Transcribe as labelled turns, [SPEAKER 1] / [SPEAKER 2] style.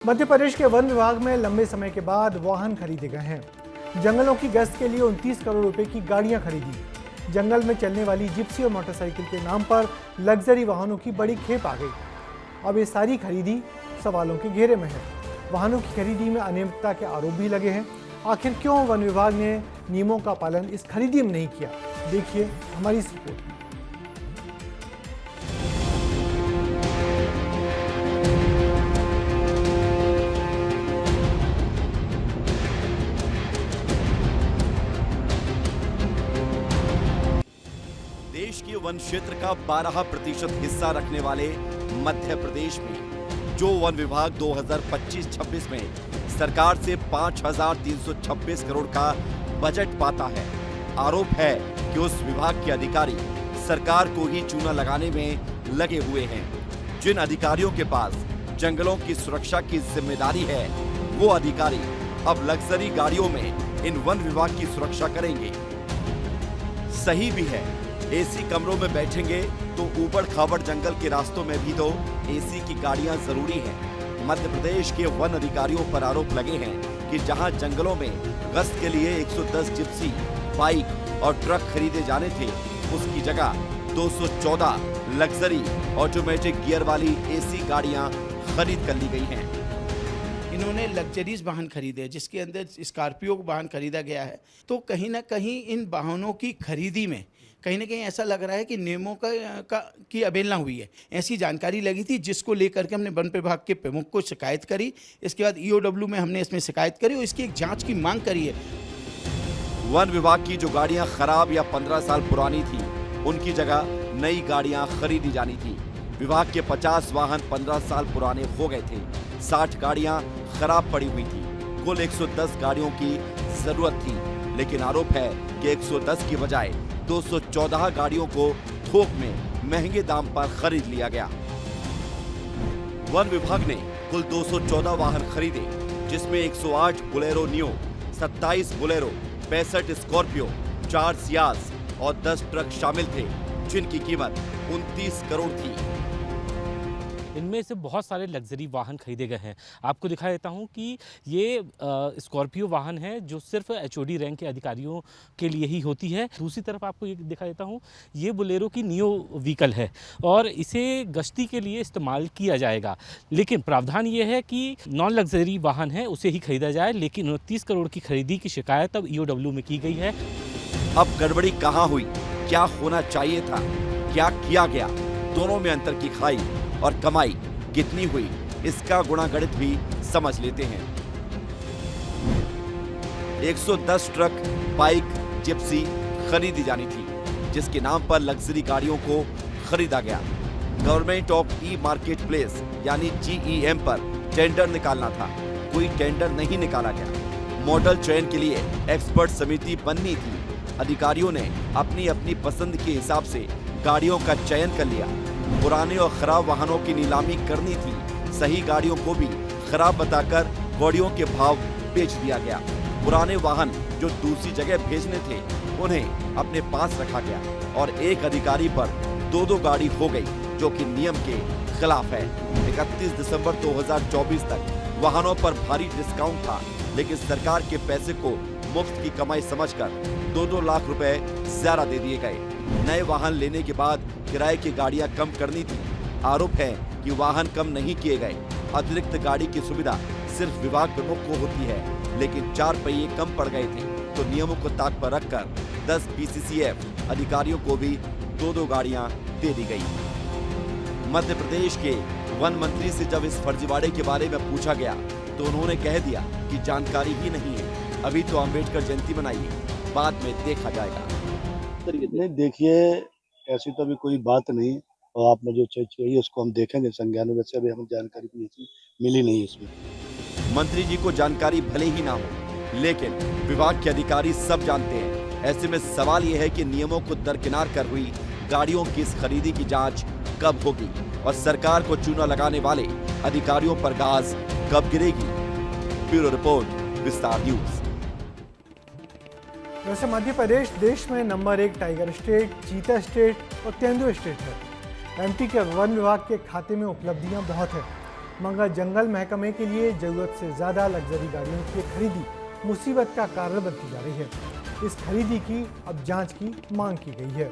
[SPEAKER 1] मध्य प्रदेश के वन विभाग में लंबे समय के बाद वाहन खरीदे गए हैं। जंगलों की गश्त के लिए 29 करोड़ रुपए की गाड़ियां खरीदी। जंगल में चलने वाली जिप्सी और मोटरसाइकिल के नाम पर लग्जरी वाहनों की बड़ी खेप आ गई। अब ये सारी खरीदी सवालों के घेरे में है। वाहनों की खरीदी में अनियमितता के आरोप भी लगे हैं। आखिर क्यों वन विभाग ने नियमों का पालन इस खरीदी में नहीं किया, देखिए हमारी इस रिपोर्ट में।
[SPEAKER 2] देश के वन क्षेत्र का 12% हिस्सा रखने वाले मध्य प्रदेश में जो वन विभाग 2025-26 में सरकार से 5,326 करोड़ का बजट पाता है, आरोप है कि उस विभाग के अधिकारी सरकार को ही चूना लगाने में लगे हुए हैं। जिन अधिकारियों के पास जंगलों की सुरक्षा की जिम्मेदारी है, वो अधिकारी अब लग्जरी गाड़ियों में इन वन विभाग की सुरक्षा करेंगे। सही भी है, एसी कमरों में बैठेंगे तो ऊबड़ खाबड़ जंगल के रास्तों में भी तो एसी की गाड़ियां जरूरी हैं। मध्य प्रदेश के वन अधिकारियों पर आरोप लगे हैं कि जहां जंगलों में गश्त के लिए 110 जिप्सी, बाइक और ट्रक खरीदे जाने थे, उसकी जगह 214 लग्जरी ऑटोमेटिक गियर वाली एसी गाड़ियां खरीद कर ली गई हैं।
[SPEAKER 3] इन्होंने लग्जरीज वाहन खरीदे, जिसके अंदर स्कॉर्पियो वाहन खरीदा गया है। तो कहीं ना कहीं इन वाहनों की खरीदी में कहीं ना कहीं ऐसा लग रहा है कि नियमों की अवहेलना हुई है। ऐसी जानकारी लगी थी, जिसको लेकर के हमने वन विभाग के प्रमुख को शिकायत करी। इसके बाद ईओडब्ल्यू में हमने इसमें शिकायत करी और इसकी एक जांच की मांग करी है।
[SPEAKER 2] वन विभाग की जो गाड़ियां खराब या 15 साल पुरानी थी, उनकी जगह नई गाड़ियां खरीदी जानी थी। विभाग के 50 वाहन 15 साल पुराने हो गए थे, 60 गाड़ियां खराब पड़ी हुई थी। कुल 110 गाड़ियों की जरूरत थी, लेकिन आरोप है कि 110 की बजाय 214 गाड़ियों को थोक में महंगे दाम पर खरीद लिया गया। वन विभाग ने कुल 214 वाहन खरीदे, जिसमें 108 Bolero neo, 27 Bolero, 65 Scorpio, 4 Ciaz और 10 ट्रक शामिल थे, जिनकी कीमत 29 करोड़ थी।
[SPEAKER 4] इनमें से बहुत सारे लग्जरी वाहन खरीदे गए हैं। आपको दिखा देता हूं कि ये स्कॉर्पियो वाहन है, जो सिर्फ एचओडी रैंक के अधिकारियों के लिए ही होती है। दूसरी तरफ आपको ये दिखा देता हूं, ये बोलेरो की नियो व्हीकल है और इसे गश्ती के लिए इस्तेमाल किया जाएगा। लेकिन प्रावधान ये है कि नॉन लग्जरी वाहन है, उसे ही खरीदा जाए। लेकिन 29 करोड़ की खरीदी की शिकायत अब ईओडब्ल्यू में की गई है।
[SPEAKER 2] अब गड़बड़ी कहाँ हुई, क्या होना चाहिए था, क्या किया गया, दोनों में अंतर की खाई और कमाई कितनी हुई, इसका गुणागणित भी समझ लेते हैं। 110 ट्रक, बाइक, जिप्सी खरीदी जानी थी, जिसके नाम पर लग्जरी गाड़ियों को खरीदा गया। Government of E market place यानी GEM पर टेंडर निकालना था, कोई टेंडर नहीं निकाला गया। मॉडल चयन के लिए एक्सपर्ट समिति बननी थी। अधिकारियों ने अपनी अपनी पसंद के हिसाब से गाड़ियों का चयन कर लिया। पुराने और खराब वाहनों की नीलामी करनी थी। सही गाड़ियों को भी खराब बताकर गाड़ियों के भाव बेच दिया गया। पुराने वाहन जो दूसरी जगह भेजने थे, उन्हें अपने पास रखा गया और एक अधिकारी पर 2-2 गाड़ी हो गई, जो कि नियम के खिलाफ है। 31 दिसंबर 2024 तक वाहनों पर भारी डिस्काउंट था, लेकिन सरकार के पैसे को मुफ्त की कमाई समझकर 2-2 लाख रुपए ज्यादा दे दिए गए। नए वाहन लेने के बाद किराए की गाड़ियां कम करनी थी। आरोप है कि वाहन कम नहीं किए गए। अतिरिक्त गाड़ी की सुविधा सिर्फ विभाग प्रमुख को होती है, लेकिन 4 पहिए कम पड़ गए थे, तो नियमों को ताक पर रखकर 10 BCCF अधिकारियों को भी 2-2 गाड़ियां दे दी गई। मध्य प्रदेश के वन मंत्री से जब इस फर्जीवाड़े के बारे में पूछा गया, तो उन्होंने कह दिया कि जानकारी ही नहीं है, अभी तो अम्बेडकर जयंती मनाइए, बाद में देखा जाएगा।
[SPEAKER 5] नहीं, देखिए ऐसी तो अभी कोई बात नहीं, और आपने जो चीज कही उसको हम देखेंगे संज्ञान में। वैसे अभी हमें जानकारी कोई ऐसी मिली नहीं इसमें।
[SPEAKER 2] मंत्री जी को जानकारी भले ही ना हो, लेकिन विभाग के अधिकारी सब जानते हैं। ऐसे में सवाल यह है कि नियमों को दरकिनार कर हुई गाड़ियों की इस खरीदी की जांच कब होगी और सरकार को चूना लगाने वाले अधिकारियों पर गाज कब गिरेगी। ब्यूरो रिपोर्ट, विस्तार न्यूज।
[SPEAKER 1] वैसे मध्य प्रदेश देश में नंबर 1 टाइगर स्टेट, चीता स्टेट और तेंदुआ स्टेट है। एमपी के वन विभाग के खाते में उपलब्धियां बहुत है। मगर जंगल महकमे के लिए जरूरत से ज़्यादा लग्जरी गाड़ियों की खरीदी मुसीबत का कारण बनती जा रही है। इस खरीदी की अब जांच की मांग की गई है।